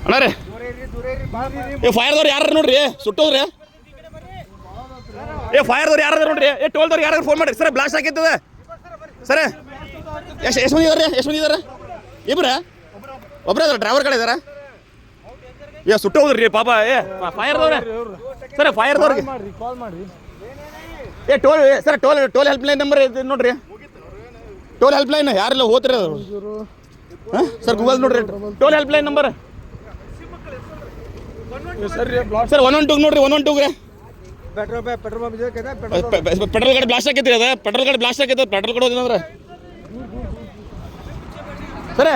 ಅಣ್ಣ ರೀ ಫೈರ್ದವ್ರು ಯಾರು ನೋಡ್ರಿ ಸುಟ್ಟೋದ್ರಿ ಫೈರ್ದವ್ರು ಯಾರು ನೋಡ್ರಿ ಟೋಲ್ದವ್ರು ಯಾರು ಫೋನ್ ಮಾಡಿ ಸರ್ ಬ್ಲಾಸ್ಟ್ ಆಗಿರ್ತದೆ ಸರ್ ಎಷ್ಟು ಮಂದಿ ಇದಾರೆ ಎಷ್ಟು ಮಂದಿ ಇದಾರೆ ಇಬ್ರ ಒಬ್ಬರೇ ಅದಾರ ಡ್ರೈವರ್ ಕಡೆ ಇದಾರ ಸುಟ್ಟೋದ್ರಿ ಪಾಪ ಫೈರ್ದವ್ರೆ ಸರ್ ಫೈರ್ದವ್ರಿಗೆ toll sir toll helpline number ಇದೆ ನೋಡ್ರಿ ಟೋಲ್ ಹೆಲ್ಪ್ ಲೈನ್ ಯಾರೆಲ್ಲ ಹೋಗ್ತೀರಿ ಅದು ಹಾಂ ಸರ್ ಗೂಗಲ್ ನೋಡ್ರಿ toll helpline number sir 112 ನೋಡ್ರಿ 112 ರೀ ಪೆಟ್ರೋಲ್ ಗಾಡಿ ಬ್ಲಾಸ್ಟ್ ಆಕೈತಿ ಅದ ಪೆಟ್ರೋಲ್ ಗಾಡಿ ಬ್ಲಾಸ್ಟ್ ಆಕೈತೆ ಪೆಟ್ರೋಲ್ ಕೊಡೋದೇನಂದ್ರೆ ಸರ್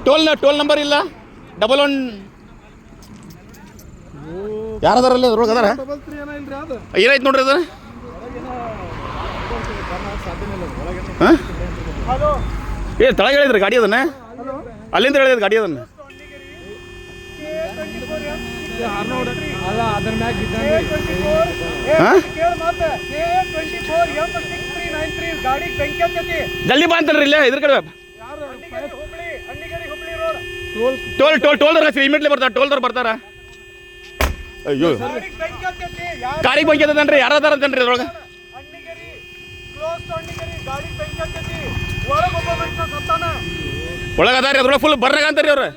ಟೋಲ್ ನಂಬರ್ ಇಲ್ಲ 11 ಯಾರದಾರಲ್ಲಿ ಅದ್ರೊಳಗೆ ಅದಾರ ಏನಾಯ್ತು ನೋಡ್ರಿ ಅದು ಹಾಂ ತಳಗೆ ಹೇಳಿದ್ರಿ ಗಾಡಿ ಅದನ್ನ ಅಲ್ಲಿಂದ ಹೇಳಿದ್ರಿ ಗಾಡಿ ಅದನ್ನ ಜಲ್ದಿ ಬಾ ಅಂತಲ್ರಿ ಇಲ್ಲೇ ಇದ್ರ ಕಡೆ ಟೋಲ್ದವ್ರ ಇಮಿಡಿಯೇಟ್ಲಿ ಬರ್ತಾರ ಟೋಲ್ದವ್ರು ಬರ್ತಾರ ಅಯ್ಯೋ ಗಾಡಿಗೆ ಬಂಕಿ ಅಂತನ್ರಿ ಯಾರದಾರ ಅಂತನ್ರಿ ಅದ್ರೊಳಗೆ ಒಳಗದಾರಿ ಅದ್ರೊಳಗೆ ಫುಲ್ ಬರ್ರಾಗ ಅಂತಾರಿ ಅವ್ರು